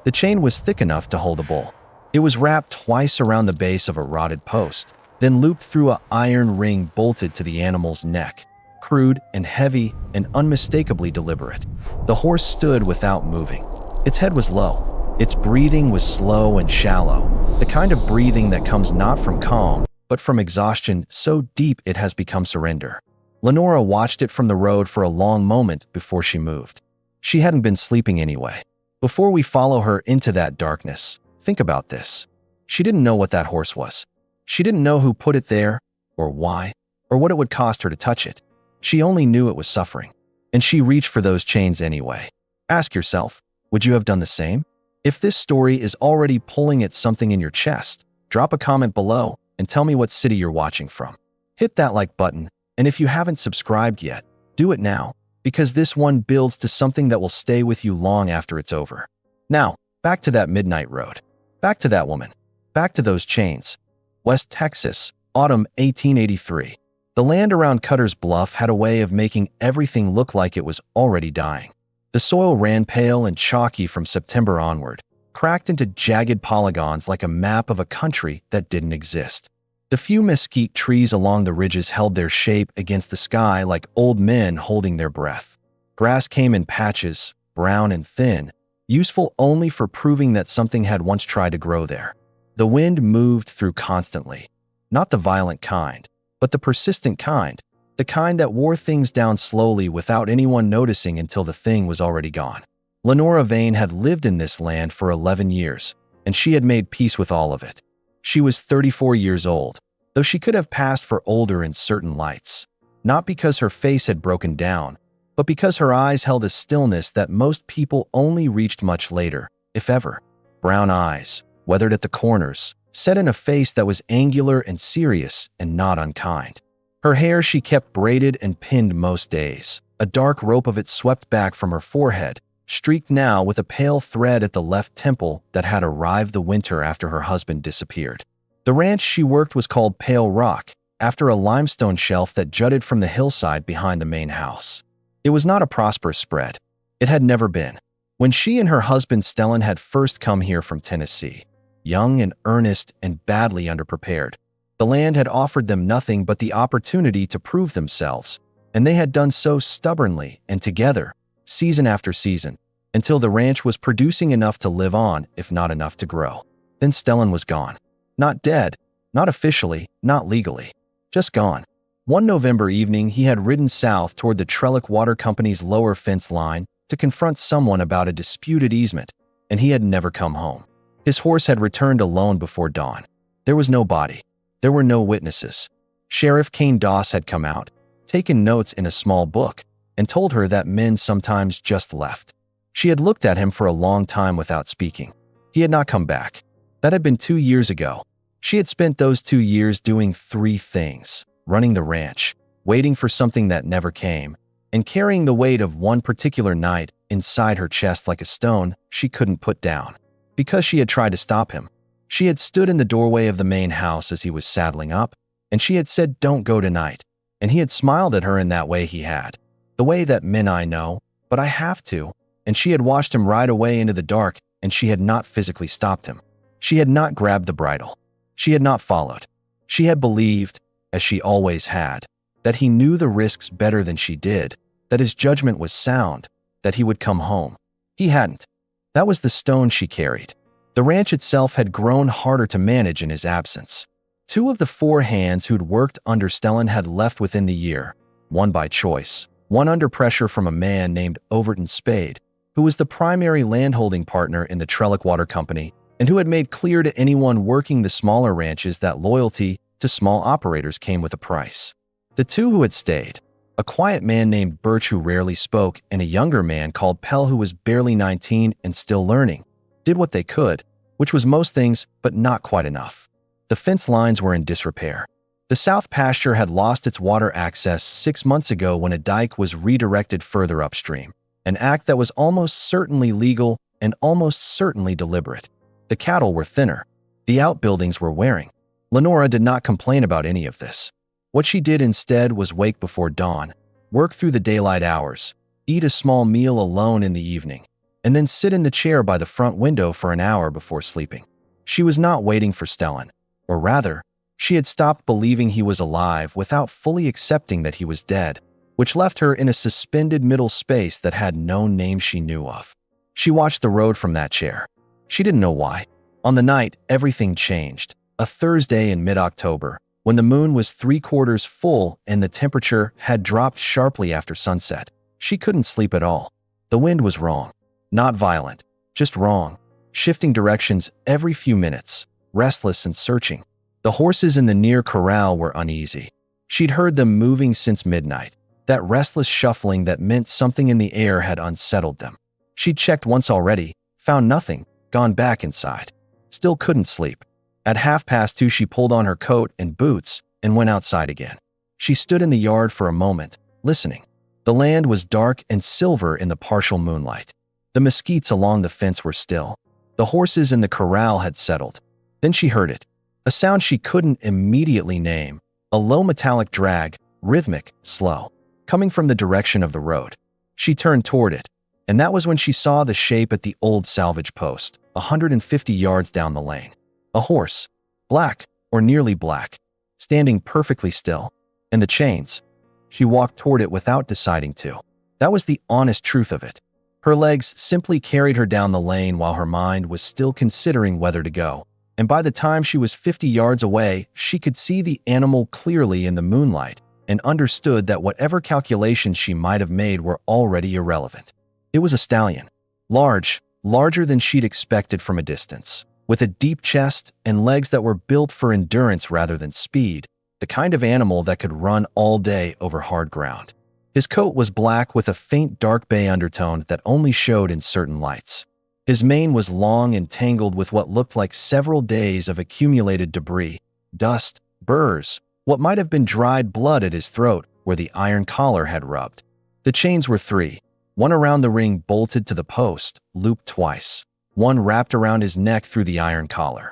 The chain was thick enough to hold a bull. It was wrapped twice around the base of a rotted post, then looped through an iron ring bolted to the animal's neck. Crude and heavy and unmistakably deliberate. The horse stood without moving. Its head was low. Its breathing was slow and shallow, the kind of breathing that comes not from calm, but from exhaustion so deep it has become surrender. Lenora watched it from the road for a long moment before she moved. She hadn't been sleeping anyway. Before we follow her into that darkness, think about this. She didn't know what that horse was. She didn't know who put it there, or why, or what it would cost her to touch it. She only knew it was suffering, and she reached for those chains anyway. Ask yourself, would you have done the same? If this story is already pulling at something in your chest, drop a comment below and tell me what city you're watching from. Hit that like button, and if you haven't subscribed yet, do it now, because this one builds to something that will stay with you long after it's over. Now, back to that midnight road. Back to that woman. Back to those chains. West Texas, autumn 1883. The land around Cutter's Bluff had a way of making everything look like it was already dying. The soil ran pale and chalky from September onward, cracked into jagged polygons like a map of a country that didn't exist. The few mesquite trees along the ridges held their shape against the sky like old men holding their breath. Grass came in patches, brown and thin, useful only for proving that something had once tried to grow there. The wind moved through constantly, not the violent kind, but the persistent kind, the kind that wore things down slowly without anyone noticing until the thing was already gone. Lenora Vane had lived in this land for 11 years, and she had made peace with all of it. She was 34 years old, though she could have passed for older in certain lights, not because her face had broken down, but because her eyes held a stillness that most people only reached much later, if ever. Brown eyes, weathered at the corners, set in a face that was angular and serious and not unkind. Her hair she kept braided and pinned most days. A dark rope of it swept back from her forehead, streaked now with a pale thread at the left temple that had arrived the winter after her husband disappeared. The ranch she worked was called Pale Rock, after a limestone shelf that jutted from the hillside behind the main house. It was not a prosperous spread. It had never been. When she and her husband Stellan had first come here from Tennessee, young and earnest and badly underprepared, the land had offered them nothing but the opportunity to prove themselves, and they had done so stubbornly and together, season after season, until the ranch was producing enough to live on, if not enough to grow. Then Stellan was gone. Not dead, not officially, not legally, just gone. One November evening, he had ridden south toward the Trellick Water Company's lower fence line to confront someone about a disputed easement, and he had never come home. His horse had returned alone before dawn. There was no body. There were no witnesses. Sheriff Kane Doss had come out, taken notes in a small book, and told her that men sometimes just left. She had looked at him for a long time without speaking. He had not come back. That had been 2 years ago. She had spent those 2 years doing 3 things: running the ranch, waiting for something that never came, and carrying the weight of one particular night inside her chest like a stone she couldn't put down. Because she had tried to stop him. She had stood in the doorway of the main house as he was saddling up, and she had said, "Don't go tonight." And he had smiled at her in that way he had. The way that men I know, but I have to. And she had watched him ride away into the dark, and she had not physically stopped him. She had not grabbed the bridle. She had not followed. She had believed, as she always had, that he knew the risks better than she did, that his judgment was sound, that he would come home. He hadn't. That was the stone she carried. The ranch itself had grown harder to manage in his absence. 2 of the 4 hands who'd worked under Stellan had left within the year, one by choice, one under pressure from a man named Overton Spade, who was the primary landholding partner in the Trellick Water Company and who had made clear to anyone working the smaller ranches that loyalty to small operators came with a price. The 2 who had stayed, a quiet man named Birch who rarely spoke and a younger man called Pell who was barely 19 and still learning, did what they could, which was most things, but not quite enough. The fence lines were in disrepair. The south pasture had lost its water access 6 months ago when a dike was redirected further upstream, an act that was almost certainly legal and almost certainly deliberate. The cattle were thinner. The outbuildings were wearing. Lenora did not complain about any of this. What she did instead was wake before dawn, work through the daylight hours, eat a small meal alone in the evening, and then sit in the chair by the front window for an hour before sleeping. She was not waiting for Stellan, or rather, she had stopped believing he was alive without fully accepting that he was dead, which left her in a suspended middle space that had no name she knew of. She watched the road from that chair. She didn't know why. On the night, everything changed. A Thursday in mid-October, when the moon was 3/4 full and the temperature had dropped sharply after sunset. She couldn't sleep at all. The wind was wrong. Not violent, just wrong, shifting directions every few minutes, restless and searching. The horses in the near corral were uneasy. She'd heard them moving since midnight, that restless shuffling that meant something in the air had unsettled them. She'd checked once already, found nothing, gone back inside. Still couldn't sleep. At 2:30, she pulled on her coat and boots and went outside again. She stood in the yard for a moment, listening. The land was dark and silver in the partial moonlight. The mesquites along the fence were still. The horses in the corral had settled. Then she heard it. A sound she couldn't immediately name. A low metallic drag, rhythmic, slow, coming from the direction of the road. She turned toward it, and that was when she saw the shape at the old salvage post, 150 yards down the lane. A horse, black, or nearly black, standing perfectly still. And the chains. She walked toward it without deciding to. That was the honest truth of it. Her legs simply carried her down the lane while her mind was still considering whether to go. And by the time she was 50 yards away, she could see the animal clearly in the moonlight and understood that whatever calculations she might have made were already irrelevant. It was a stallion. Larger than she'd expected from a distance, with a deep chest and legs that were built for endurance rather than speed, the kind of animal that could run all day over hard ground. His coat was black with a faint dark bay undertone that only showed in certain lights. His mane was long and tangled with what looked like several days of accumulated debris, dust, burrs, what might have been dried blood at his throat where the iron collar had rubbed. The chains were 3, one around the ring bolted to the post, looped twice, one wrapped around his neck through the iron collar,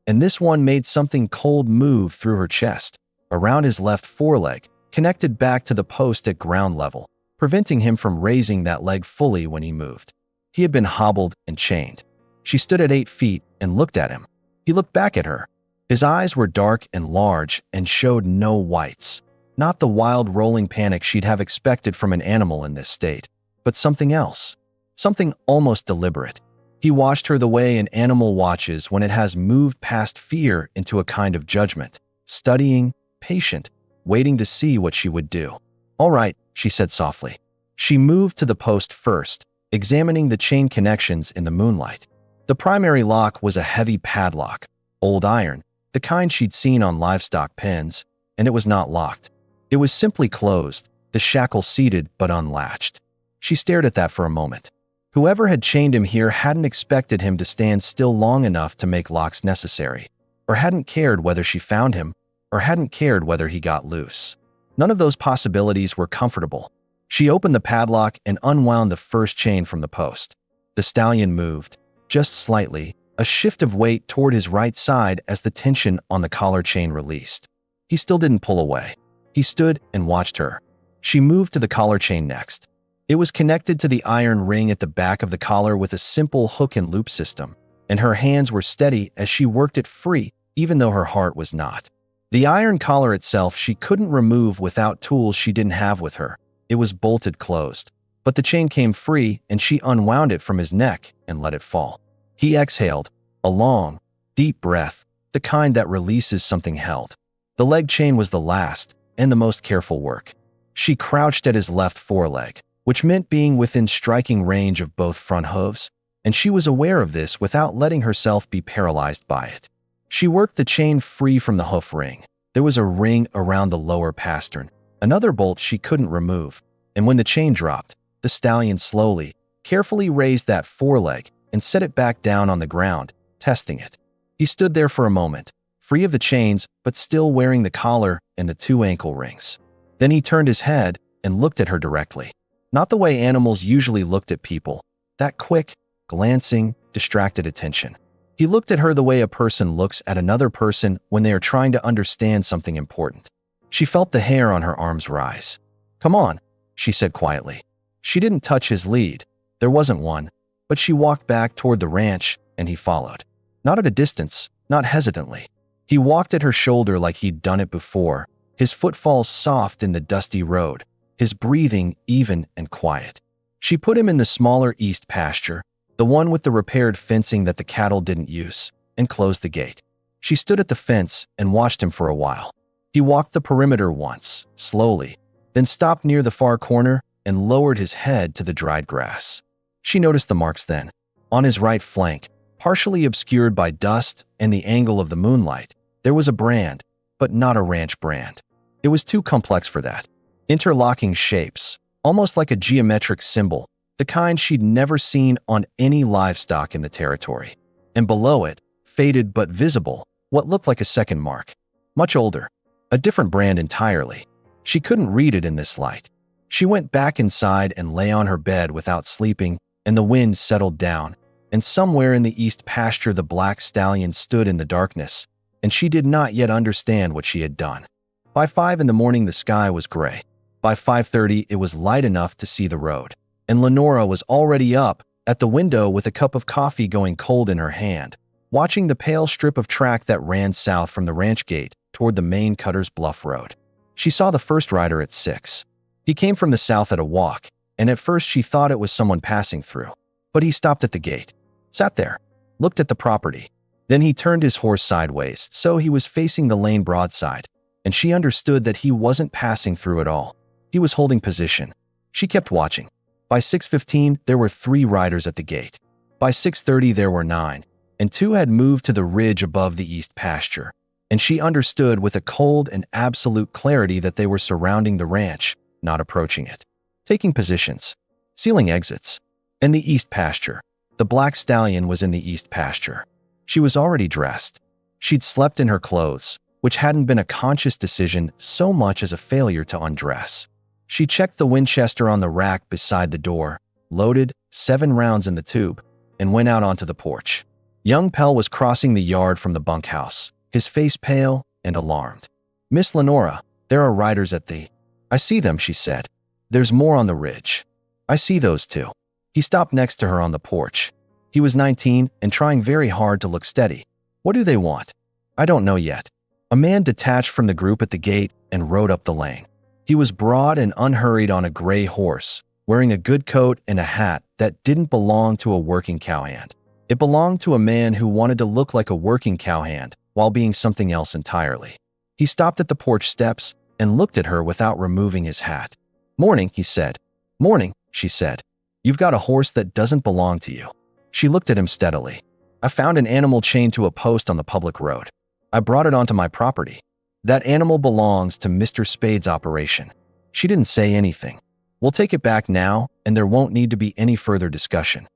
and this one made something cold move through her chest, around his left foreleg, connected back to the post at ground level, preventing him from raising that leg fully when he moved. He had been hobbled and chained. She stood at 8 feet and looked at him. He looked back at her. His eyes were dark and large and showed no whites. Not the wild rolling panic she'd have expected from an animal in this state, but something else. Something almost deliberate. He watched her the way an animal watches when it has moved past fear into a kind of judgment, studying, patient, waiting to see what she would do. "All right," she said softly. She moved to the post first, examining the chain connections in the moonlight. The primary lock was a heavy padlock, old iron, the kind she'd seen on livestock pens, and it was not locked. It was simply closed, the shackle seated but unlatched. She stared at that for a moment. Whoever had chained him here hadn't expected him to stand still long enough to make locks necessary, or hadn't cared whether she found him, or hadn't cared whether he got loose. None of those possibilities were comfortable. She opened the padlock and unwound the first chain from the post. The stallion moved, just slightly, a shift of weight toward his right side as the tension on the collar chain released. He still didn't pull away. He stood and watched her. She moved to the collar chain next. It was connected to the iron ring at the back of the collar with a simple hook and loop system, and her hands were steady as she worked it free, even though her heart was not. The iron collar itself she couldn't remove without tools she didn't have with her. It was bolted closed. But the chain came free and she unwound it from his neck and let it fall. He exhaled, a long, deep breath, the kind that releases something held. The leg chain was the last and the most careful work. She crouched at his left foreleg, which meant being within striking range of both front hooves, and she was aware of this without letting herself be paralyzed by it. She worked the chain free from the hoof ring. There was a ring around the lower pastern, another bolt she couldn't remove, and when the chain dropped, the stallion slowly, carefully raised that foreleg and set it back down on the ground, testing it. He stood there for a moment, free of the chains but still wearing the collar and the 2 ankle rings. Then he turned his head and looked at her directly. Not the way animals usually looked at people, that quick, glancing, distracted attention. He looked at her the way a person looks at another person when they are trying to understand something important. She felt the hair on her arms rise. "Come on," she said quietly. She didn't touch his lead. There wasn't one, but she walked back toward the ranch, and he followed. Not at a distance, not hesitantly. He walked at her shoulder like he'd done it before, his footfalls soft in the dusty road, his breathing even and quiet. She put him in the smaller east pasture, the one with the repaired fencing that the cattle didn't use, and closed the gate. She stood at the fence and watched him for a while. He walked the perimeter once, slowly, then stopped near the far corner and lowered his head to the dried grass. She noticed the marks then. On his right flank, partially obscured by dust and the angle of the moonlight, there was a brand, but not a ranch brand. It was too complex for that. Interlocking shapes, almost like a geometric symbol, the kind she'd never seen on any livestock in the territory. And below it, faded but visible, what looked like a second mark. Much older. A different brand entirely. She couldn't read it in this light. She went back inside and lay on her bed without sleeping, and the wind settled down, and somewhere in the east pasture the black stallion stood in the darkness, and she did not yet understand what she had done. By 5 in the morning the sky was gray. By 5:30 it was light enough to see the road, and Lenora was already up, at the window with a cup of coffee going cold in her hand, watching the pale strip of track that ran south from the ranch gate toward the main Cutter's Bluff Road. She saw the first rider at 6. He came from the south at a walk, and at first she thought it was someone passing through. But he stopped at the gate, sat there, looked at the property. Then he turned his horse sideways, so he was facing the lane broadside, and she understood that he wasn't passing through at all. He was holding position. She kept watching. By 6:15, there were 3 riders at the gate. By 6:30, there were 9, and 2 had moved to the ridge above the east pasture, and she understood with a cold and absolute clarity that they were surrounding the ranch, not approaching it. Taking positions. Sealing exits. In the east pasture. The black stallion was in the east pasture. She was already dressed. She'd slept in her clothes, which hadn't been a conscious decision so much as a failure to undress. She checked the Winchester on the rack beside the door, loaded 7 rounds in the tube, and went out onto the porch. Young Pell was crossing the yard from the bunkhouse, his face pale and alarmed. "Miss Lenora, there are riders at the—" "I see them," she said. "There's more on the ridge." "I see those too." He stopped next to her on the porch. He was 19 and trying very hard to look steady. "What do they want?" "I don't know yet." A man detached from the group at the gate and rode up the lane. He was broad and unhurried on a gray horse, wearing a good coat and a hat that didn't belong to a working cowhand. It belonged to a man who wanted to look like a working cowhand while being something else entirely. He stopped at the porch steps and looked at her without removing his hat. "Morning," he said. "Morning," she said. "You've got a horse that doesn't belong to you." She looked at him steadily. "I found an animal chained to a post on the public road. I brought it onto my property. That animal belongs to Mr. Spade's operation." She didn't say anything. "We'll take it back now, and there won't need to be any further discussion."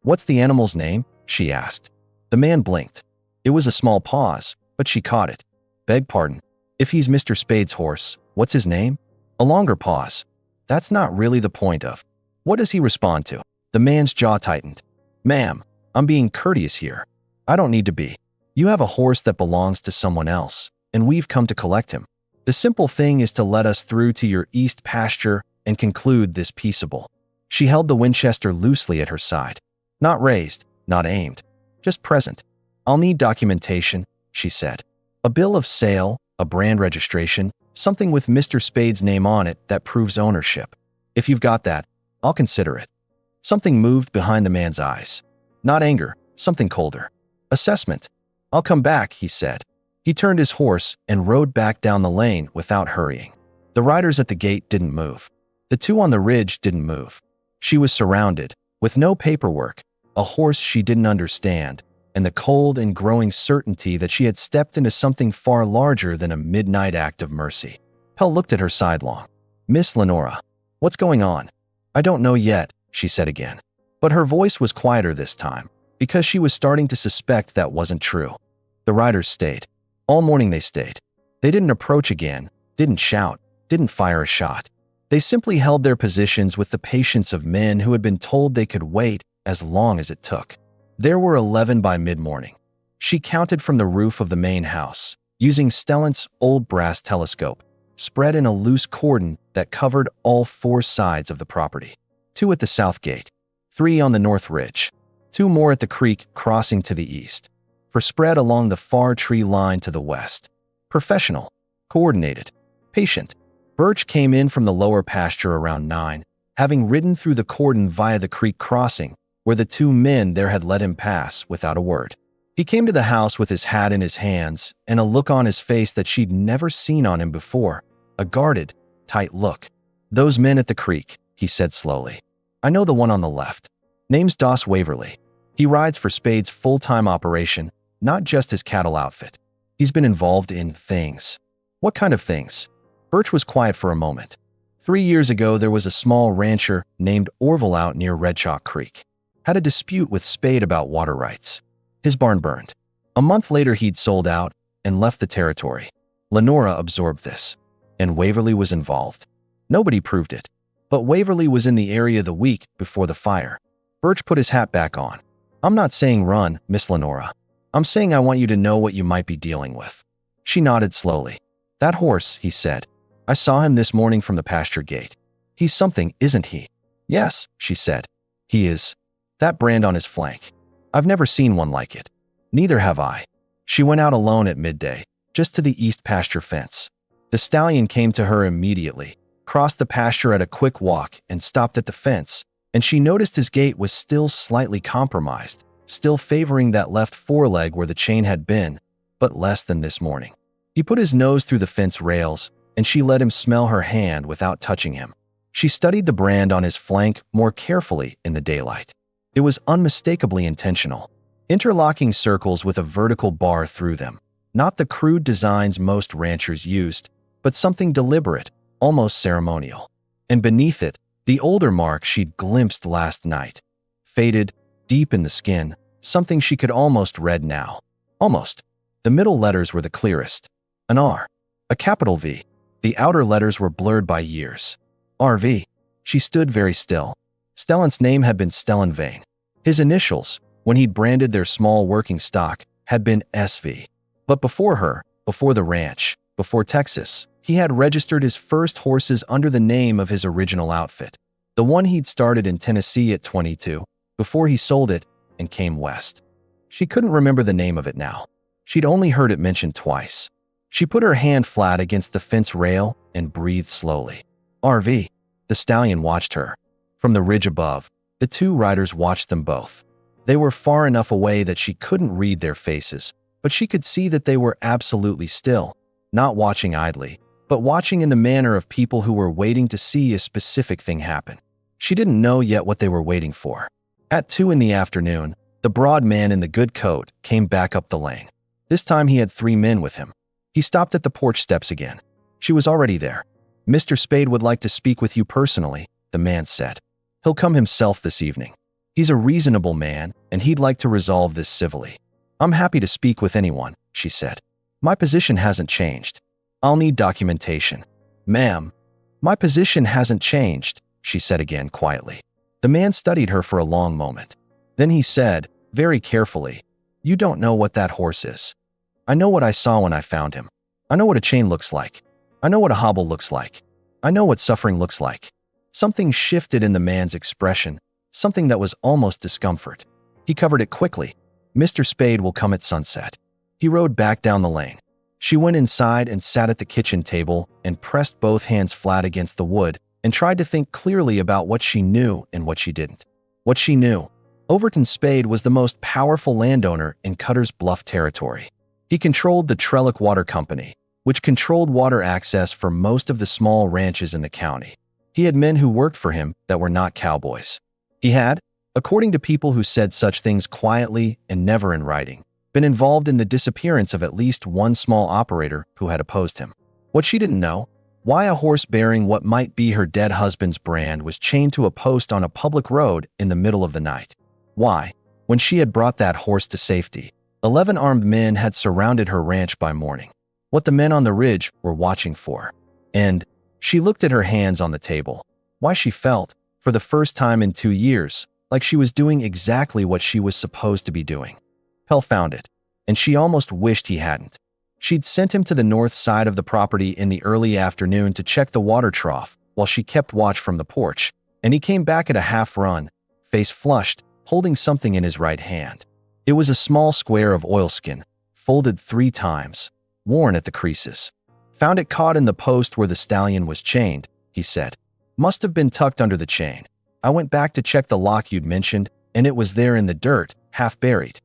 "What's the animal's name?" she asked. The man blinked. It was a small pause, but she caught it. "Beg pardon. If he's Mr. Spade's horse, what's his name?" A longer pause. "That's not really the point of—" "What does he respond to?" The man's jaw tightened. "Ma'am, I'm being courteous here. I don't need to be. You have a horse that belongs to someone else, and we've come to collect him. The simple thing is to let us through to your east pasture and conclude this peaceable." She held the Winchester loosely at her side. Not raised, not aimed, just present. "I'll need documentation," she said. "A bill of sale, a brand registration, something with Mr. Spade's name on it that proves ownership. If you've got that, I'll consider it." Something moved behind the man's eyes. Not anger, something colder. "Assessment." "I'll come back," he said. He turned his horse and rode back down the lane without hurrying. The riders at the gate didn't move. The 2 on the ridge didn't move. She was surrounded, with no paperwork, a horse she didn't understand, and the cold and growing certainty that she had stepped into something far larger than a midnight act of mercy. Pell looked at her sidelong. "Miss Lenora, what's going on?" "I don't know yet," she said again. But her voice was quieter this time, because she was starting to suspect that wasn't true. The riders stayed. All morning they stayed. They didn't approach again, didn't shout, didn't fire a shot. They simply held their positions with the patience of men who had been told they could wait as long as it took. There were 11 by mid-morning. She counted from the roof of the main house, using Stellant's old brass telescope, spread in a loose cordon that covered all 4 sides of the property. 2 at the south gate. 3 on the north ridge, 2 more at the creek crossing to the east, 4 spread along the far tree line to the west. Professional, coordinated, patient. Birch came in from the lower pasture around 9, having ridden through the cordon via the creek crossing, where the 2 men there had let him pass without a word. He came to the house with his hat in his hands and a look on his face that she'd never seen on him before, a guarded, tight look. "Those men at the creek," he said slowly. "I know the one on the left. Name's Doss Waverly. He rides for Spade's full-time operation, not just his cattle outfit. He's been involved in things." "What kind of things?" Birch was quiet for a moment. 3 years ago, there was a small rancher named Orville out near Red Chalk Creek. Had a dispute with Spade about water rights. His barn burned. A month later, he'd sold out and left the territory. Lenora absorbed this, and Waverly was involved. Nobody proved it, but Waverly was in the area the week before the fire. Birch put his hat back on. "I'm not saying run, Miss Lenora. I'm saying I want you to know what you might be dealing with." She nodded slowly. "That horse," he said. "I saw him this morning from the pasture gate. He's something, isn't he?" "Yes," she said. "He is. That brand on his flank. I've never seen one like it." "Neither have I." She went out alone at midday, just to the east pasture fence. The stallion came to her immediately, crossed the pasture at a quick walk, and stopped at the fence, and she noticed his gait was still slightly compromised, still favoring that left foreleg where the chain had been, but less than this morning. He put his nose through the fence rails, and she let him smell her hand without touching him. She studied the brand on his flank more carefully in the daylight. It was unmistakably intentional. Interlocking circles with a vertical bar through them. Not the crude designs most ranchers used, but something deliberate, almost ceremonial. And beneath it, the older mark she'd glimpsed last night. Faded, deep in the skin, something she could almost read now. Almost. The middle letters were the clearest. An R. A capital V. The outer letters were blurred by years. RV. She stood very still. Stellan's name had been Stellan Vane. His initials, when he'd branded their small working stock, had been SV. But before her, before the ranch, before Texas, he had registered his first horses under the name of his original outfit, the one he'd started in Tennessee at 22, before he sold it and came west. She couldn't remember the name of it now. She'd only heard it mentioned twice. She put her hand flat against the fence rail and breathed slowly. RV. The stallion watched her. From the ridge above, the 2 riders watched them both. They were far enough away that she couldn't read their faces, but she could see that they were absolutely still, not watching idly, but watching in the manner of people who were waiting to see a specific thing happen. She didn't know yet what they were waiting for. At 2 in the afternoon, the broad man in the good coat came back up the lane. This time he had 3 men with him. He stopped at the porch steps again. She was already there. "Mr. Spade would like to speak with you personally," the man said. "He'll come himself this evening. He's a reasonable man, and he'd like to resolve this civilly." "I'm happy to speak with anyone," she said. "My position hasn't changed. I'll need documentation." "Ma'am, my position hasn't changed," she said again quietly. The man studied her for a long moment. Then he said, very carefully, "You don't know what that horse is. I know what I saw when I found him. I know what a chain looks like. I know what a hobble looks like. I know what suffering looks like." Something shifted in the man's expression, something that was almost discomfort. He covered it quickly. "Mr. Spade will come at sunset." He rode back down the lane. She went inside and sat at the kitchen table and pressed both hands flat against the wood and tried to think clearly about what she knew and what she didn't. What she knew. Overton Spade was the most powerful landowner in Cutter's Bluff territory. He controlled the Trellick Water Company, which controlled water access for most of the small ranches in the county. He had men who worked for him that were not cowboys. He had, according to people who said such things quietly and never in writing, been involved in the disappearance of at least one small operator who had opposed him. What she didn't know, why a horse bearing what might be her dead husband's brand was chained to a post on a public road in the middle of the night. Why, when she had brought that horse to safety, 11 armed men had surrounded her ranch by morning. What the men on the ridge were watching for. And she looked at her hands on the table. Why she felt, for the first time in 2 years, like she was doing exactly what she was supposed to be doing. Pell found it, and she almost wished he hadn't. She'd sent him to the north side of the property in the early afternoon to check the water trough while she kept watch from the porch, and he came back at a half run, face flushed, holding something in his right hand. It was a small square of oilskin, folded 3 times, worn at the creases. "Found it caught in the post where the stallion was chained," he said. "Must have been tucked under the chain. I went back to check the lock you'd mentioned, and it was there in the dirt, half buried."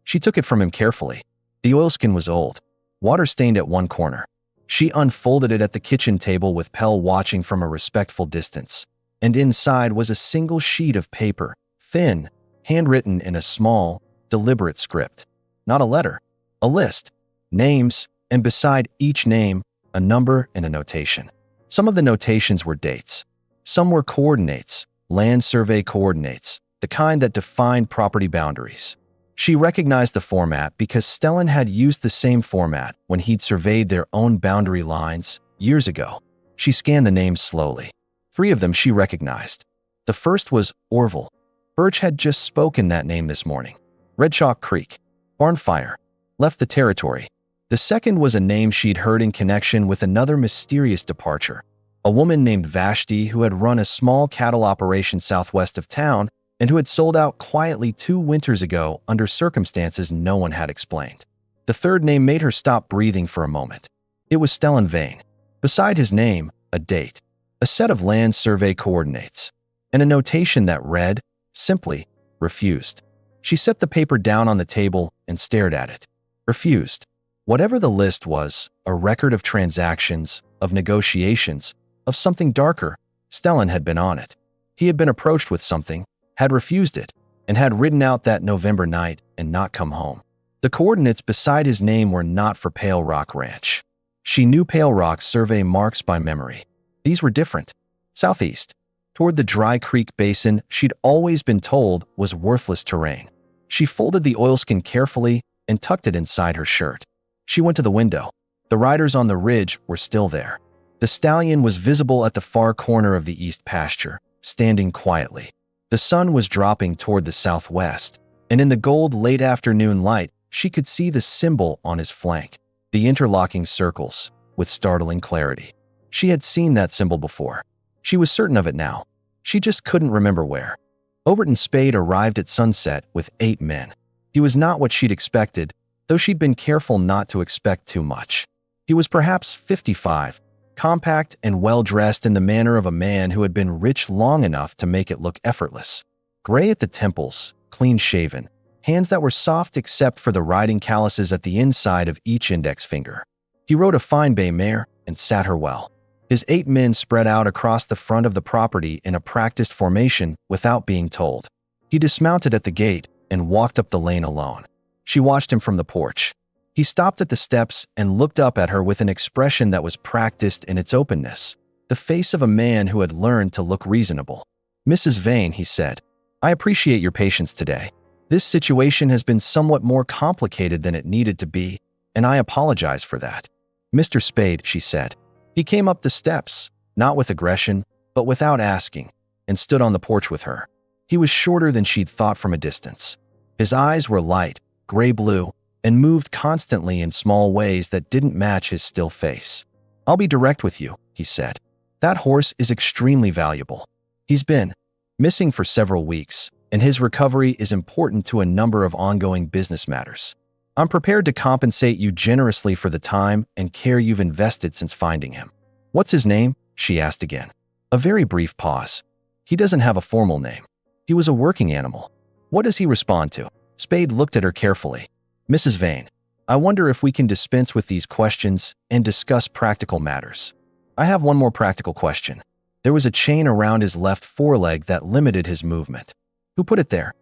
She took it from him carefully. The oilskin was old, water-stained at one corner. She unfolded it at the kitchen table with Pell watching from a respectful distance. And inside was a single sheet of paper, thin, handwritten in a small, deliberate script. Not a letter, a list. Names, and beside each name, a number and a notation. Some of the notations were dates. Some were coordinates, land survey coordinates, the kind that defined property boundaries. She recognized the format because Stellan had used the same format when he'd surveyed their own boundary lines years ago. She scanned the names slowly. 3 of them she recognized. The first was Orville. Birch had just spoken that name this morning. Red Chalk Creek. Barnfire. Left the territory. The second was a name she'd heard in connection with another mysterious departure. A woman named Vashti who had run a small cattle operation southwest of town and who had sold out quietly 2 winters ago under circumstances no one had explained. The third name made her stop breathing for a moment. It was Stellan Vane. Beside his name, a date, a set of land survey coordinates, and a notation that read, simply, refused. She set the paper down on the table and stared at it. Refused. Whatever the list was, a record of transactions, of negotiations, of something darker, Stellan had been on it. He had been approached with something, had refused it, and had ridden out that November night and not come home. The coordinates beside his name were not for Pale Rock Ranch. She knew Pale Rock's survey marks by memory. These were different. Southeast, toward the Dry Creek Basin she'd always been told was worthless terrain. She folded the oilskin carefully and tucked it inside her shirt. She went to the window. The riders on the ridge were still there. The stallion was visible at the far corner of the east pasture, standing quietly. The sun was dropping toward the southwest, and in the gold late afternoon light, she could see the symbol on his flank, the interlocking circles, with startling clarity. She had seen that symbol before. She was certain of it now. She just couldn't remember where. Overton Spade arrived at sunset with 8 men. He was not what she'd expected, though she'd been careful not to expect too much. He was perhaps 55, compact and well-dressed in the manner of a man who had been rich long enough to make it look effortless. Gray at the temples, clean-shaven, hands that were soft except for the riding calluses at the inside of each index finger. He rode a fine bay mare and sat her well. His 8 men spread out across the front of the property in a practiced formation without being told. He dismounted at the gate and walked up the lane alone. She watched him from the porch. He stopped at the steps and looked up at her with an expression that was practiced in its openness, the face of a man who had learned to look reasonable. "Mrs. Vane," he said, "I appreciate your patience today. This situation has been somewhat more complicated than it needed to be, and I apologize for that." "Mr. Spade," she said. He came up the steps, not with aggression, but without asking, and stood on the porch with her. He was shorter than she'd thought from a distance. His eyes were light, gray-blue, and moved constantly in small ways that didn't match his still face. "I'll be direct with you," he said. "That horse is extremely valuable. He's been missing for several weeks, and his recovery is important to a number of ongoing business matters. I'm prepared to compensate you generously for the time and care you've invested since finding him." "What's his name?" she asked again. A very brief pause. "He doesn't have a formal name. He was a working animal." "What does he respond to?" Spade looked at her carefully. "Mrs. Vane, I wonder if we can dispense with these questions and discuss practical matters. I have one more practical question." There was a chain around his left foreleg that limited his movement. "Who put it there?"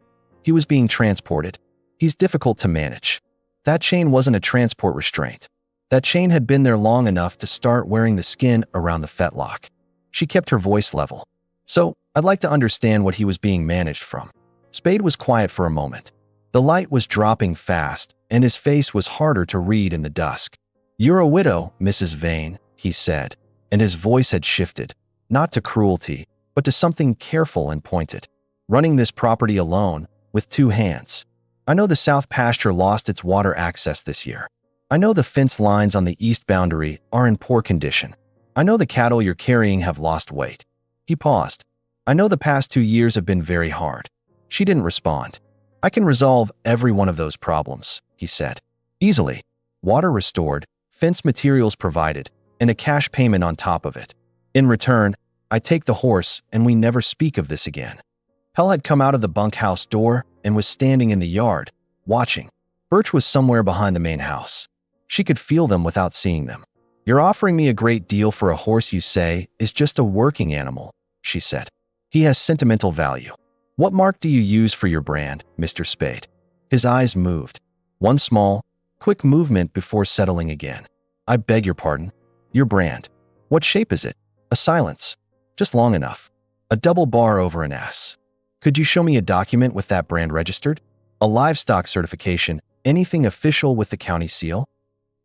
"He was being transported. He's difficult to manage." That chain wasn't a transport restraint. That chain had been there long enough to start wearing the skin around the fetlock. She kept her voice level. "So, I'd like to understand what he was being managed from." Spade was quiet for a moment. The light was dropping fast, and his face was harder to read in the dusk. "You're a widow, Mrs. Vane," he said, and his voice had shifted, not to cruelty, but to something careful and pointed. "Running this property alone, with 2 hands. I know the south pasture lost its water access this year. I know the fence lines on the east boundary are in poor condition. I know the cattle you're carrying have lost weight." He paused. "I know the past 2 years have been very hard. She didn't respond. I can resolve every one of those problems, he said. Easily. Water restored, fence materials provided, and a cash payment on top of it. In return, I take the horse and we never speak of this again. Pell had come out of the bunkhouse door and was standing in the yard, watching. Birch was somewhere behind the main house. She could feel them without seeing them. You're offering me a great deal for a horse you say is just a working animal, she said. He has sentimental value. What mark do you use for your brand, Mr. Spade? His eyes moved. One small, quick movement before settling again. I beg your pardon. Your brand. What shape is it? A silence. Just long enough. A double bar over an S. Could you show me a document with that brand registered? A livestock certification, anything official with the county seal?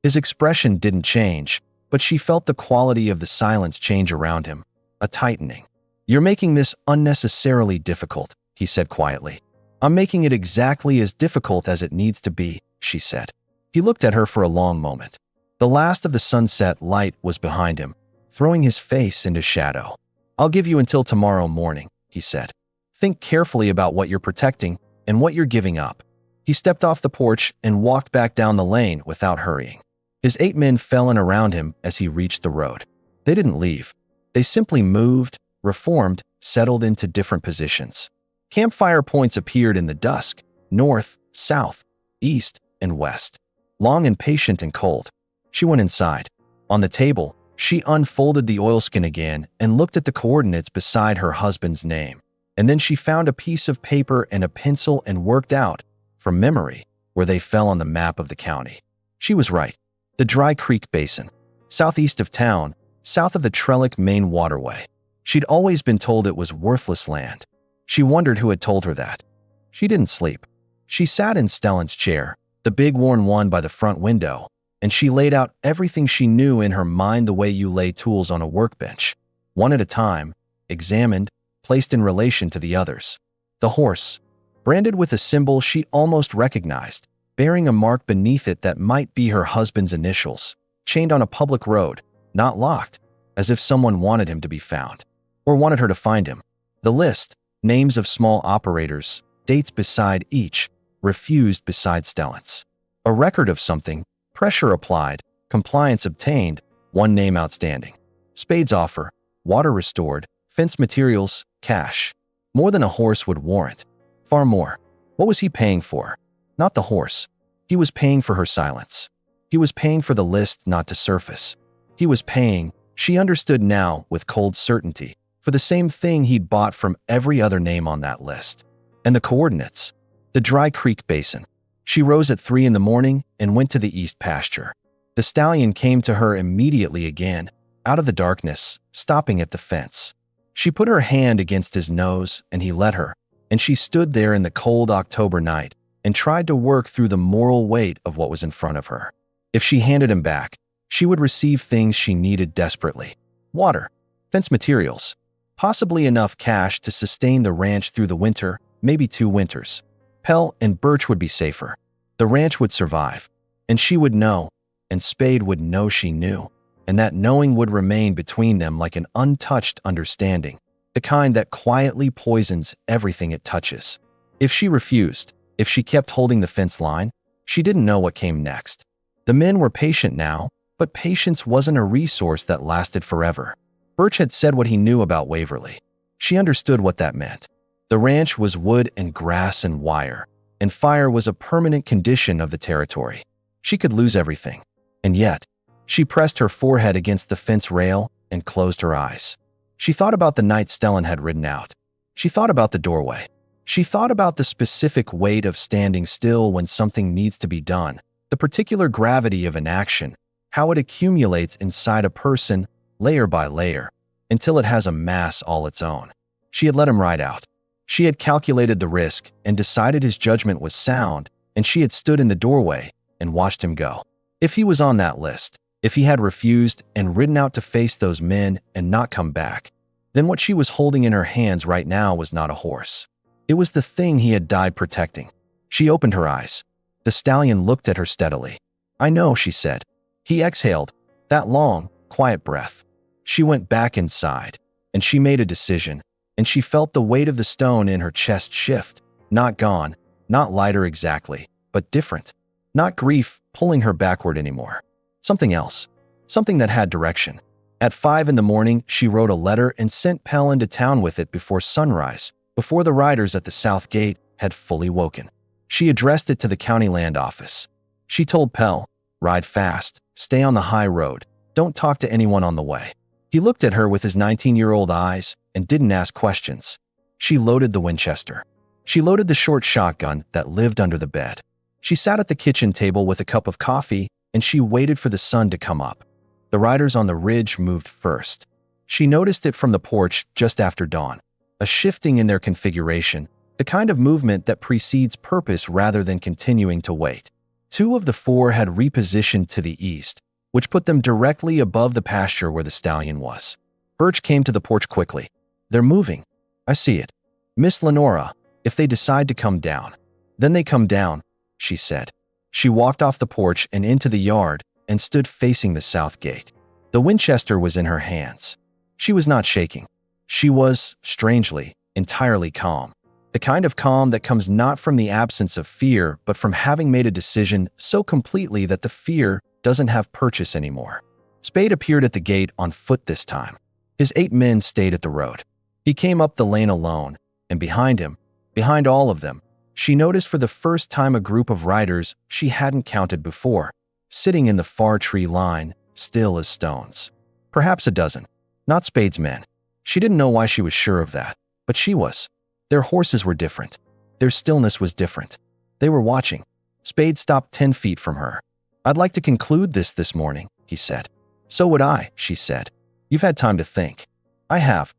His expression didn't change, but she felt the quality of the silence change around him, a tightening. You're making this unnecessarily difficult, he said quietly. I'm making it exactly as difficult as it needs to be, she said. He looked at her for a long moment. The last of the sunset light was behind him, throwing his face into shadow. I'll give you until tomorrow morning, he said. Think carefully about what you're protecting and what you're giving up. He stepped off the porch and walked back down the lane without hurrying. His 8 men fell in around him as he reached the road. They didn't leave. They simply moved, reformed, settled into different positions. Campfire points appeared in the dusk, north, south, east, and west. Long and patient and cold. She went inside. On the table, she unfolded the oilskin again and looked at the coordinates beside her husband's name. And then she found a piece of paper and a pencil and worked out, from memory, where they fell on the map of the county. She was right. The Dry Creek Basin, southeast of town, south of the Trellick main waterway. She'd always been told it was worthless land. She wondered who had told her that. She didn't sleep. She sat in Stellan's chair, the big worn one by the front window, and she laid out everything she knew in her mind the way you lay tools on a workbench, one at a time, examined, placed in relation to the others. The horse, branded with a symbol she almost recognized, bearing a mark beneath it that might be her husband's initials, chained on a public road, not locked, as if someone wanted him to be found, or wanted her to find him. The list, names of small operators, dates beside each, refused beside Stellan's. A record of something, pressure applied, compliance obtained, one name outstanding. Spade's offer, water restored, fence materials, cash. More than a horse would warrant. Far more. What was he paying for? Not the horse. He was paying for her silence. He was paying for the list not to surface. He was paying, she understood now with cold certainty, for the same thing he'd bought from every other name on that list. And the coordinates. The Dry Creek Basin. She rose at 3 in the morning and went to the east pasture. The stallion came to her immediately again, out of the darkness, stopping at the fence. She put her hand against his nose and he let her, and she stood there in the cold October night and tried to work through the moral weight of what was in front of her. If she handed him back, she would receive things she needed desperately. Water, fence materials, possibly enough cash to sustain the ranch through the winter, maybe 2 winters. Pell and Birch would be safer. The ranch would survive, and she would know, and Spade would know she knew, and that knowing would remain between them like an untouched understanding, the kind that quietly poisons everything it touches. If she refused, if she kept holding the fence line, she didn't know what came next. The men were patient now, but patience wasn't a resource that lasted forever. Birch had said what he knew about Waverly. She understood what that meant. The ranch was wood and grass and wire, and fire was a permanent condition of the territory. She could lose everything. And yet, she pressed her forehead against the fence rail and closed her eyes. She thought about the night Stellan had ridden out. She thought about the doorway. She thought about the specific weight of standing still when something needs to be done, the particular gravity of an action, how it accumulates inside a person, layer by layer, until it has a mass all its own. She had let him ride out. She had calculated the risk and decided his judgment was sound, and she had stood in the doorway and watched him go. If he was on that list, if he had refused and ridden out to face those men and not come back, then what she was holding in her hands right now was not a horse. It was the thing he had died protecting. She opened her eyes. The stallion looked at her steadily. "I know," she said. He exhaled, that long, quiet breath. She went back inside, and she made a decision, and she felt the weight of the stone in her chest shift, Not gone, not lighter exactly, but different. Not grief pulling her backward anymore. Something else. Something that had direction. At 5 in the morning, she wrote a letter and sent Pell into town with it before sunrise, before the riders at the south gate had fully woken. She addressed it to the county land office. She told Pell, "Ride fast, stay on the high road, don't talk to anyone on the way." He looked at her with his 19-year-old eyes and didn't ask questions. She loaded the Winchester. She loaded the short shotgun that lived under the bed. She sat at the kitchen table with a cup of coffee and she waited for the sun to come up. The riders on the ridge moved first. She noticed it from the porch just after dawn, a shifting in their configuration, the kind of movement that precedes purpose rather than continuing to wait. 2 of the 4 had repositioned to the east, which put them directly above the pasture where the stallion was. Birch came to the porch quickly. "They're moving. I see it. Miss Lenora, if they decide to come down, then they come down," she said. She walked off the porch and into the yard and stood facing the south gate. The Winchester was in her hands. She was not shaking. She was, strangely, entirely calm. The kind of calm that comes not from the absence of fear, but from having made a decision so completely that the fear doesn't have purchase anymore. Spade appeared at the gate on foot this time. His 8 men stayed at the road. He came up the lane alone, and behind him, behind all of them, she noticed for the first time a group of riders she hadn't counted before, sitting in the far tree line, still as stones. Perhaps a dozen. Not Spade's men. She didn't know why she was sure of that, but she was. Their horses were different. Their stillness was different. They were watching. Spade stopped 10 feet from her. "I'd like to conclude this morning," he said. "So would I," she said. "You've had time to think." "I have."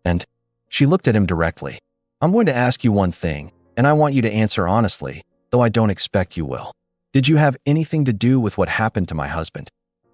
And she looked at him directly. "I'm going to ask you one thing, and I want you to answer honestly, though I don't expect you will. Did you have anything to do with what happened to my husband?"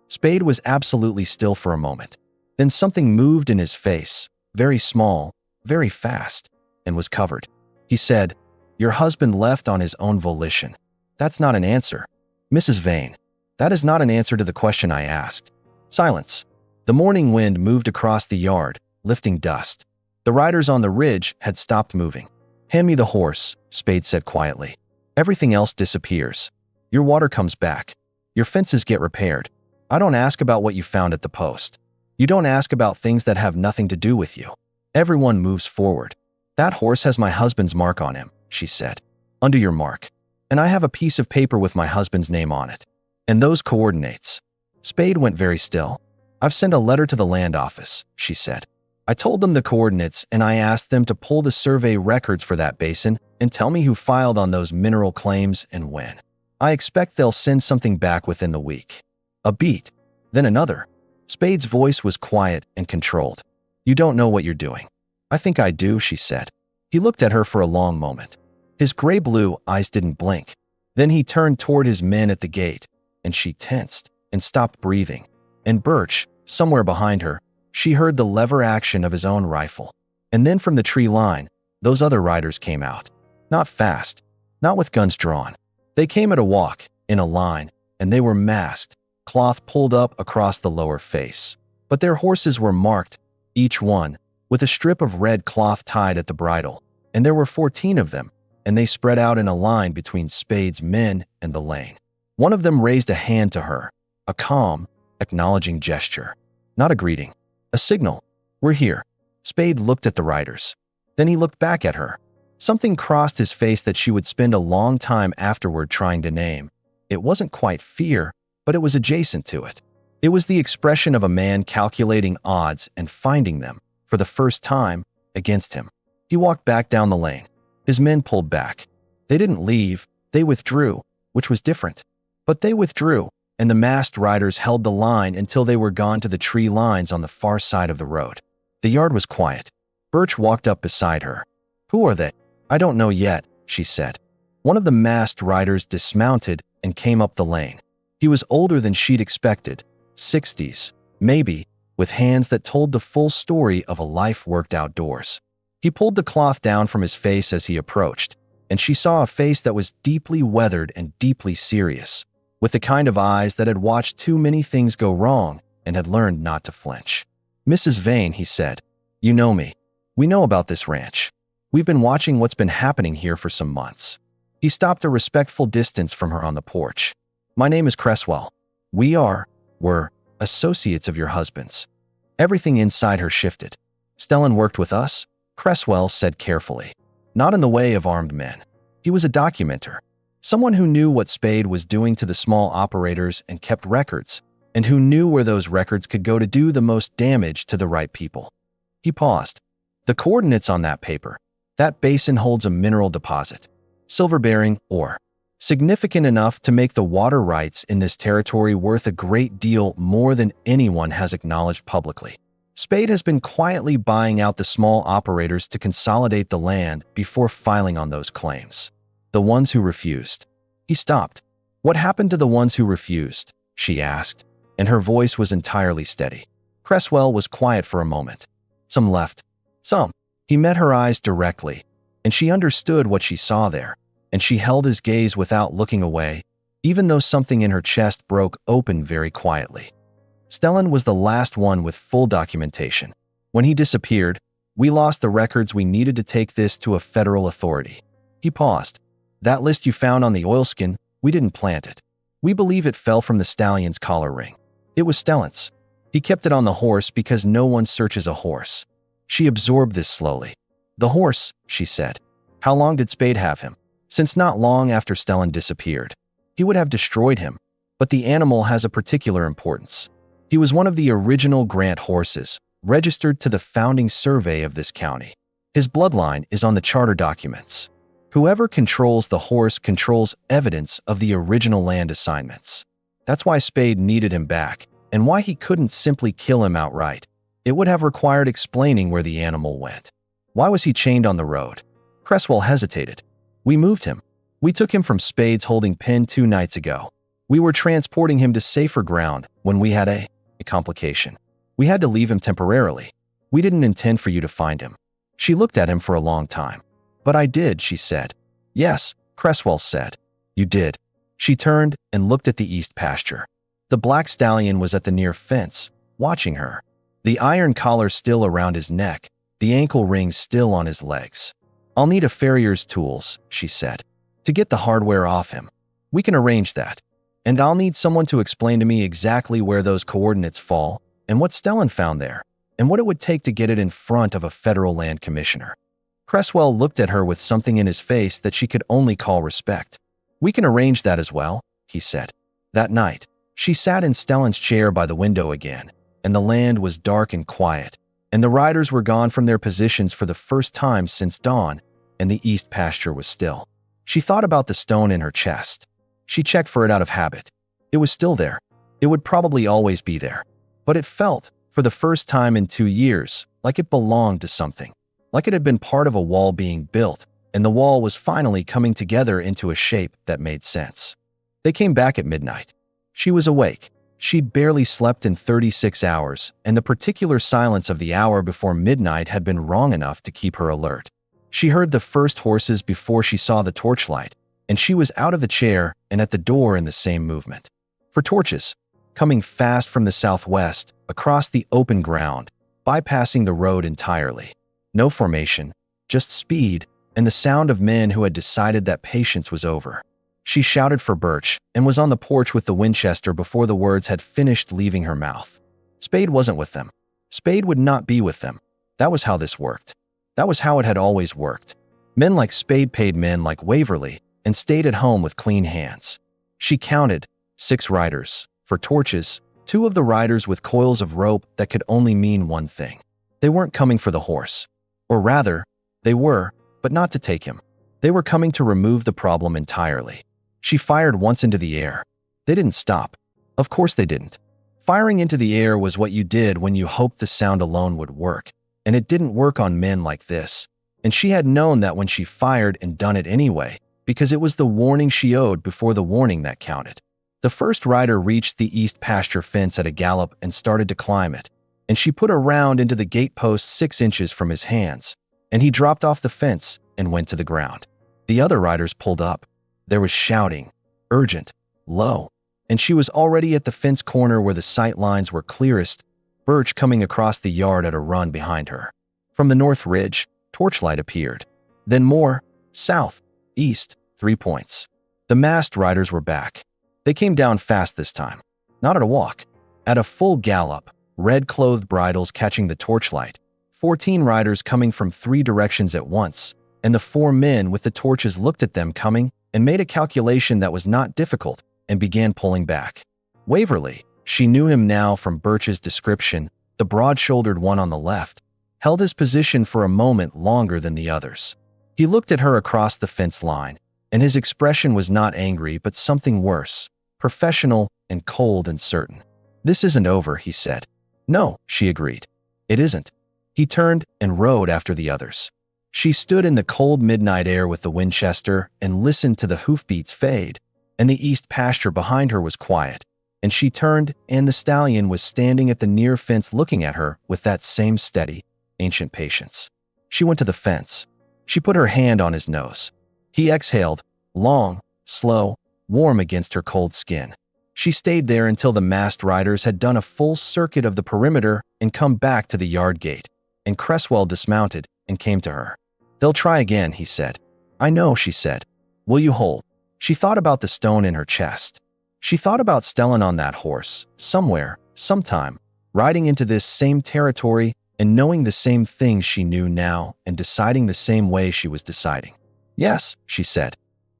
Spade was absolutely still for a moment. Then something moved in his face, very small, very fast, and was covered. He said, "Your husband left on his own volition." "That's not an answer, Mrs. Vane. That is not an answer to the question I asked." Silence. The morning wind moved across the yard, lifting dust. The riders on the ridge had stopped moving. "Hand me the horse," Spade said quietly. "Everything else disappears. Your water comes back. Your fences get repaired. I don't ask about what you found at the post. You don't ask about things that have nothing to do with you. Everyone moves forward. That horse has my husband's mark on him," she said. "Under your mark. And I have a piece of paper with my husband's name on it. And those coordinates." Spade went very still. "I've sent a letter to the land office," she said. "I told them the coordinates and I asked them to pull the survey records for that basin and tell me who filed on those mineral claims and when. I expect they'll send something back within the week." A beat, then another. Spade's voice was quiet and controlled. "You don't know what you're doing." "I think I do," she said. He looked at her for a long moment. His gray-blue eyes didn't blink. Then he turned toward his men at the gate, and she tensed and stopped breathing. And Birch, somewhere behind her, she heard the lever action of his own rifle. And then from the tree line, those other riders came out. Not fast, not with guns drawn. They came at a walk, in a line, and they were masked, cloth pulled up across the lower face. But their horses were marked, each one, with a strip of red cloth tied at the bridle, and there were 14 of them, and they spread out in a line between Spade's men and the lane. One of them raised a hand to her, a calm, acknowledging gesture. Not a greeting, a signal. "We're here." Spade looked at the riders. Then he looked back at her. Something crossed his face that she would spend a long time afterward trying to name. It wasn't quite fear, but it was adjacent to it. It was the expression of a man calculating odds and finding them, for the first time, against him. He walked back down the lane. His men pulled back. They didn't leave, they withdrew, which was different. But they withdrew, and the masked riders held the line until they were gone to the tree lines on the far side of the road. The yard was quiet. Birch walked up beside her. "Who are they?" "I don't know yet," she said. One of the masked riders dismounted and came up the lane. He was older than she'd expected, 60s, maybe, with hands that told the full story of a life worked outdoors. He pulled the cloth down from his face as he approached, and she saw a face that was deeply weathered and deeply serious, with the kind of eyes that had watched too many things go wrong and had learned not to flinch. "Mrs. Vane," he said, "you know me. We know about this ranch. We've been watching what's been happening here for some months." He stopped a respectful distance from her on the porch. "My name is Cresswell. We're associates of your husband's." Everything inside her shifted. "Stellan worked with us," Cresswell said carefully. "Not in the way of armed men. He was a documenter. Someone who knew what Spade was doing to the small operators and kept records, and who knew where those records could go to do the most damage to the right people." He paused. "The coordinates on that paper. That basin holds a mineral deposit. Silver-bearing ore. Significant enough to make the water rights in this territory worth a great deal more than anyone has acknowledged publicly. Spade has been quietly buying out the small operators to consolidate the land before filing on those claims. The ones who refused." He stopped. "What happened to the ones who refused?" she asked, and her voice was entirely steady. Cresswell was quiet for a moment. "Some left. Some." He met her eyes directly, and she understood what she saw there, and she held his gaze without looking away, even though something in her chest broke open very quietly. Stellan was the last one with full documentation. When he disappeared, we lost the records we needed to take this to a federal authority. He paused. "That list you found on the oilskin, we didn't plant it. We believe it fell from the stallion's collar ring. It was Stellan's. He kept it on the horse because no one searches a horse." She absorbed this slowly. "The horse," she said. "How long did Spade have him?" "Since not long after Stellan disappeared. He would have destroyed him, but the animal has a particular importance. He was one of the original Grant horses, registered to the founding survey of this county. His bloodline is on the charter documents. Whoever controls the horse controls evidence of the original land assignments. That's why Spade needed him back, and why he couldn't simply kill him outright. It would have required explaining where the animal went. Why was he chained on the road?" Cresswell hesitated. "We moved him. We took him from Spade's holding pen 2 nights ago. We were transporting him to safer ground when we had a complication. We had to leave him temporarily. We didn't intend for you to find him." She looked at him for a long time. "But I did," she said. "Yes," Cresswell said. "You did." She turned and looked at the east pasture. The black stallion was at the near fence, watching her. The iron collar still around his neck, the ankle rings still on his legs. "I'll need a farrier's tools," she said, "to get the hardware off him. We can arrange that. And I'll need someone to explain to me exactly where those coordinates fall, and what Stellan found there, and what it would take to get it in front of a federal land commissioner." Cresswell looked at her with something in his face that she could only call respect. "We can arrange that as well," he said. That night, she sat in Stellan's chair by the window again, and the land was dark and quiet, and the riders were gone from their positions for the first time since dawn, and the east pasture was still. She thought about the stone in her chest. She checked for it out of habit. It was still there. It would probably always be there. But it felt, for the first time in 2 years, like it belonged to something. Like it had been part of a wall being built, and the wall was finally coming together into a shape that made sense. They came back at midnight. She was awake. She'd barely slept in 36 hours, and the particular silence of the hour before midnight had been wrong enough to keep her alert. She heard the first horses before she saw the torchlight, and she was out of the chair and at the door in the same movement. For torches, coming fast from the southwest, across the open ground, bypassing the road entirely. No formation, just speed, and the sound of men who had decided that patience was over. She shouted for Birch and was on the porch with the Winchester before the words had finished leaving her mouth. Spade wasn't with them. Spade would not be with them. That was how this worked. That was how it had always worked. Men like Spade paid men like Waverly and stayed at home with clean hands. She counted 6 riders. For torches, 2 of the riders with coils of rope that could only mean one thing. They weren't coming for the horse. Or rather, they were, but not to take him. They were coming to remove the problem entirely. She fired once into the air. They didn't stop. Of course they didn't. Firing into the air was what you did when you hoped the sound alone would work, and it didn't work on men like this. And she had known that when she fired and done it anyway, because it was the warning she owed before the warning that counted. The first rider reached the east pasture fence at a gallop and started to climb it, and she put a round into the gatepost 6 inches from his hands, and he dropped off the fence and went to the ground. The other riders pulled up. There was shouting, urgent, low, and she was already at the fence corner where the sight lines were clearest, Birch coming across the yard at a run behind her. From the north ridge, torchlight appeared. Then more, south, east, 3 points. The masked riders were back. They came down fast this time. Not at a walk. At a full gallop, red-clothed bridles catching the torchlight. 14 riders coming from 3 directions at once, and the 4 men with the torches looked at them coming and made a calculation that was not difficult and began pulling back. Waverly, she knew him now from Birch's description, the broad-shouldered one on the left, held his position for a moment longer than the others. He looked at her across the fence line, and his expression was not angry but something worse, professional and cold and certain. "This isn't over," he said. "No," she agreed. "It isn't." He turned and rode after the others. She stood in the cold midnight air with the Winchester and listened to the hoofbeats fade, and the east pasture behind her was quiet, and she turned and the stallion was standing at the near fence looking at her with that same steady, ancient patience. She went to the fence. She put her hand on his nose. He exhaled, long, slow, warm against her cold skin. She stayed there until the masked riders had done a full circuit of the perimeter and come back to the yard gate, and Cresswell dismounted and came to her. "They'll try again," he said. "I know," she said. "Will you hold?" She thought about the stone in her chest. She thought about Stellan on that horse, somewhere, sometime, riding into this same territory and knowing the same things she knew now and deciding the same way she was deciding. "Yes," she said.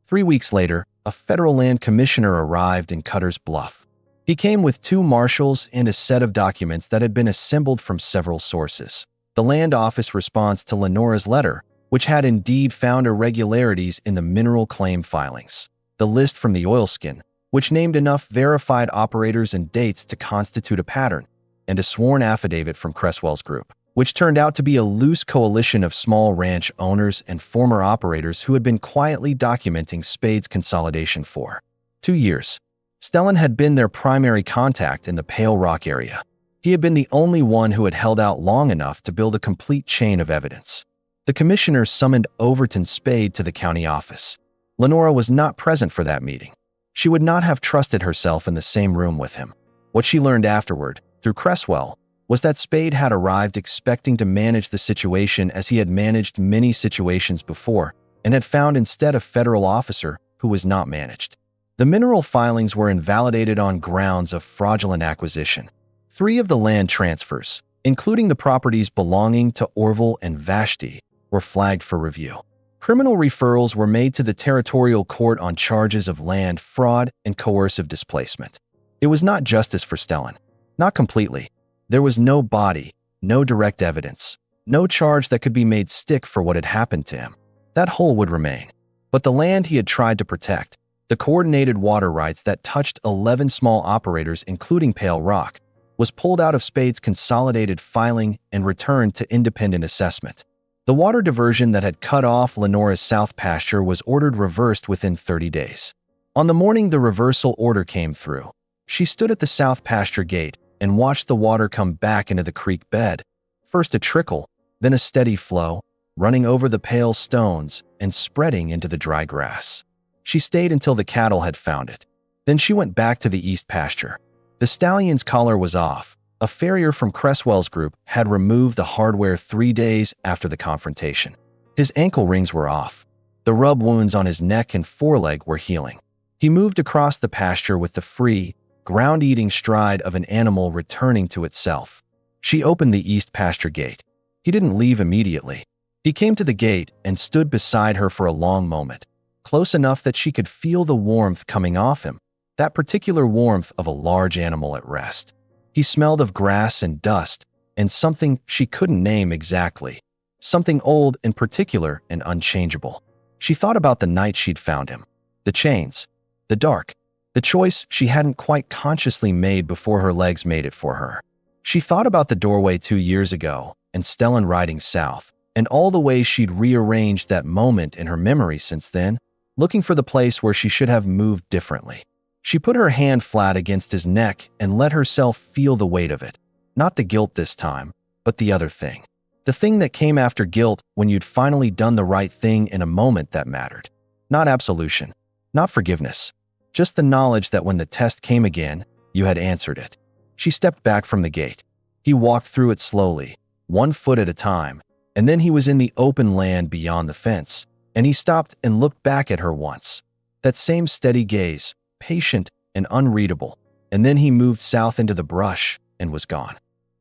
3 weeks later, a federal land commissioner arrived in Cutter's Bluff. He came with 2 marshals and a set of documents that had been assembled from several sources. The land office response to Lenora's letter, which had indeed found irregularities in the mineral claim filings. The list from the oilskin, which named enough verified operators and dates to constitute a pattern, and a sworn affidavit from Cresswell's group, which turned out to be a loose coalition of small ranch owners and former operators who had been quietly documenting Spade's consolidation for 2 years. Stellan had been their primary contact in the Pale Rock area. He had been the only one who had held out long enough to build a complete chain of evidence. The commissioner summoned Overton Spade to the county office. Lenora was not present for that meeting. She would not have trusted herself in the same room with him. What she learned afterward, through Cresswell, was that Spade had arrived expecting to manage the situation as he had managed many situations before, and had found instead a federal officer who was not managed. The mineral filings were invalidated on grounds of fraudulent acquisition. 3 of the land transfers, including the properties belonging to Orville and Vashti, were flagged for review. Criminal referrals were made to the territorial court on charges of land fraud and coercive displacement. It was not justice for Stellan. Not completely. There was no body, no direct evidence, no charge that could be made stick for what had happened to him. That hole would remain. But the land he had tried to protect, the coordinated water rights that touched 11 small operators including Pale Rock, was pulled out of Spade's consolidated filing and returned to independent assessment. The water diversion that had cut off Lenora's south pasture was ordered reversed within 30 days. On the morning the reversal order came through, she stood at the south pasture gate and watched the water come back into the creek bed, first a trickle, then a steady flow, running over the pale stones and spreading into the dry grass. She stayed until the cattle had found it. Then she went back to the east pasture. The stallion's collar was off. A farrier from Cresswell's group had removed the hardware 3 days after the confrontation. His ankle rings were off. The rub wounds on his neck and foreleg were healing. He moved across the pasture with the free, ground-eating stride of an animal returning to itself. She opened the east pasture gate. He didn't leave immediately. He came to the gate and stood beside her for a long moment, close enough that she could feel the warmth coming off him, that particular warmth of a large animal at rest. He smelled of grass and dust, and something she couldn't name exactly, something old in particular and unchangeable. She thought about the night she'd found him, the chains, the dark, the choice she hadn't quite consciously made before her legs made it for her. She thought about the doorway 2 years ago and Stellan riding south, and all the ways she'd rearranged that moment in her memory since then, looking for the place where she should have moved differently. She put her hand flat against his neck and let herself feel the weight of it. Not the guilt this time, but the other thing. The thing that came after guilt when you'd finally done the right thing in a moment that mattered. Not absolution, not forgiveness. Just the knowledge that when the test came again, you had answered it. She stepped back from the gate. He walked through it slowly, 1 foot at a time, And then he was in the open land beyond the fence, and he stopped and looked back at her once. That same steady gaze, patient and unreadable. And then he moved south into the brush and was gone.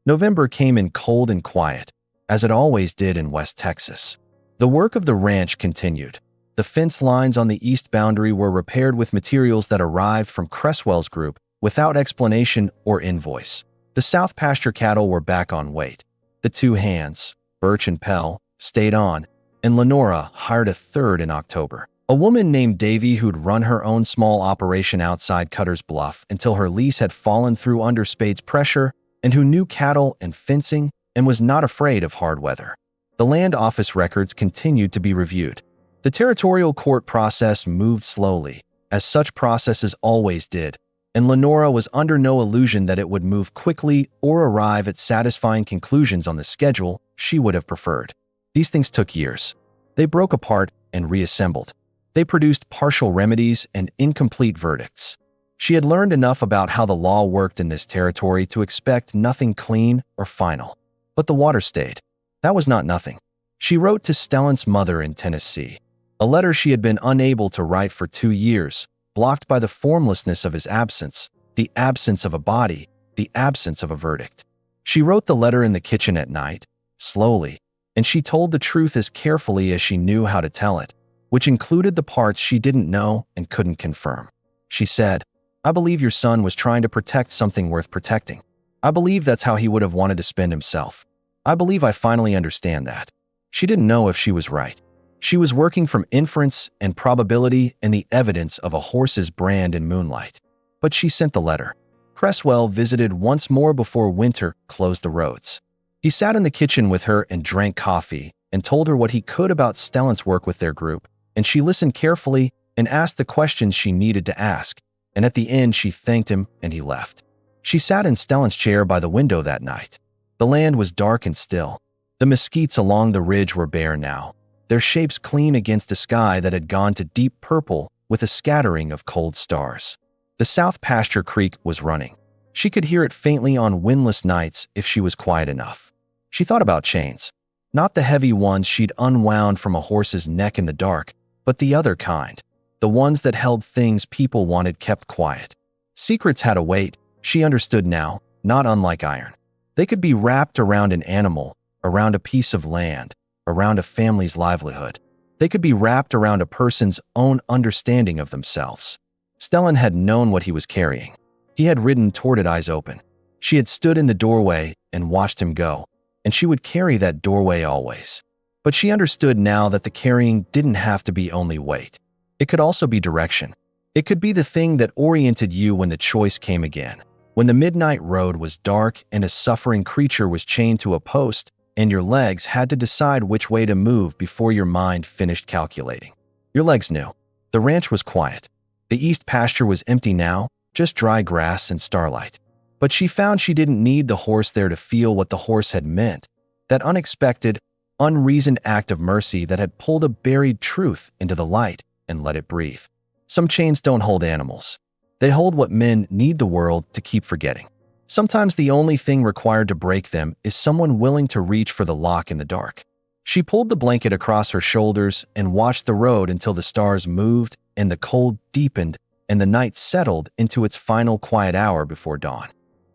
November came in cold and quiet, as it always did in West Texas. The work of the ranch continued. The fence lines on the east boundary were repaired with materials that arrived from Cresswell's group without explanation or invoice. The south pasture cattle were back on weight. The two hands, Birch and Pell, stayed on, and Lenora hired a third in October. A woman named Davy who'd run her own small operation outside Cutter's Bluff until her lease had fallen through under Spade's pressure, and who knew cattle and fencing and was not afraid of hard weather. The land office records continued to be reviewed. The territorial court process moved slowly, as such processes always did, and Lenora was under no illusion that it would move quickly or arrive at satisfying conclusions on the schedule she would have preferred. These things took years. They broke apart and reassembled. They produced partial remedies and incomplete verdicts. She had learned enough about how the law worked in this territory to expect nothing clean or final. But the water stayed. That was not nothing. She wrote to Stellan's mother in Tennessee, a letter she had been unable to write for 2 years, blocked by the formlessness of his absence, the absence of a body, the absence of a verdict. She wrote the letter in the kitchen at night, slowly, and she told the truth as carefully as she knew how to tell it, which included the parts she didn't know and couldn't confirm. She said, "I believe your son was trying to protect something worth protecting. I believe that's how he would have wanted to spend himself. I believe I finally understand that." She didn't know if she was right. She was working from inference and probability and the evidence of a horse's brand in moonlight. But she sent the letter. Cresswell visited once more before winter closed the roads. He sat in the kitchen with her and drank coffee and told her what he could about Stellan's work with their group, and she listened carefully and asked the questions she needed to ask, and at the end she thanked him and he left. She sat in Stellan's chair by the window that night. The land was dark and still. The mesquites along the ridge were bare now, their shapes clean against a sky that had gone to deep purple with a scattering of cold stars. The South Pasture Creek was running. She could hear it faintly on windless nights if she was quiet enough. She thought about chains. Not the heavy ones she'd unwound from a horse's neck in the dark, but the other kind, the ones that held things people wanted kept quiet. Secrets had a weight, she understood now, not unlike iron. They could be wrapped around an animal, around a piece of land, around a family's livelihood. They could be wrapped around a person's own understanding of themselves. Stellan had known what he was carrying. He had ridden toward it eyes open. She had stood in the doorway and watched him go, and she would carry that doorway always. But she understood now that the carrying didn't have to be only weight. It could also be direction. It could be the thing that oriented you when the choice came again, when the midnight road was dark and a suffering creature was chained to a post and your legs had to decide which way to move before your mind finished calculating. Your legs knew. The ranch was quiet. The east pasture was empty now, just dry grass and starlight. But she found she didn't need the horse there to feel what the horse had meant, that unexpected, unreasoned act of mercy that had pulled a buried truth into the light and let it breathe. Some chains don't hold animals. They hold what men need the world to keep forgetting. Sometimes the only thing required to break them is someone willing to reach for the lock in the dark. She pulled the blanket across her shoulders and watched the road until the stars moved and the cold deepened and the night settled into its final quiet hour before dawn.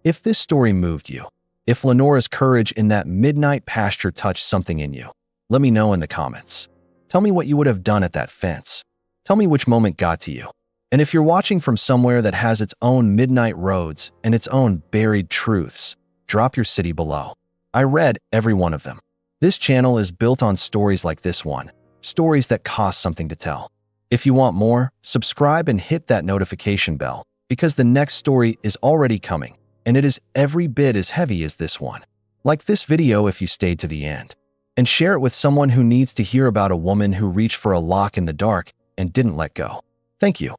If this story moved you, if Lenora's courage in that midnight pasture touched something in you, let me know in the comments. Tell me what you would have done at that fence. Tell me which moment got to you. And if you're watching from somewhere that has its own midnight roads and its own buried truths, drop your city below. I read every one of them. This channel is built on stories like this one, stories that cost something to tell. If you want more, subscribe and hit that notification bell, because the next story is already coming, and it is every bit as heavy as this one. Like this video if you stayed to the end, and share it with someone who needs to hear about a woman who reached for a lock in the dark and didn't let go. Thank you.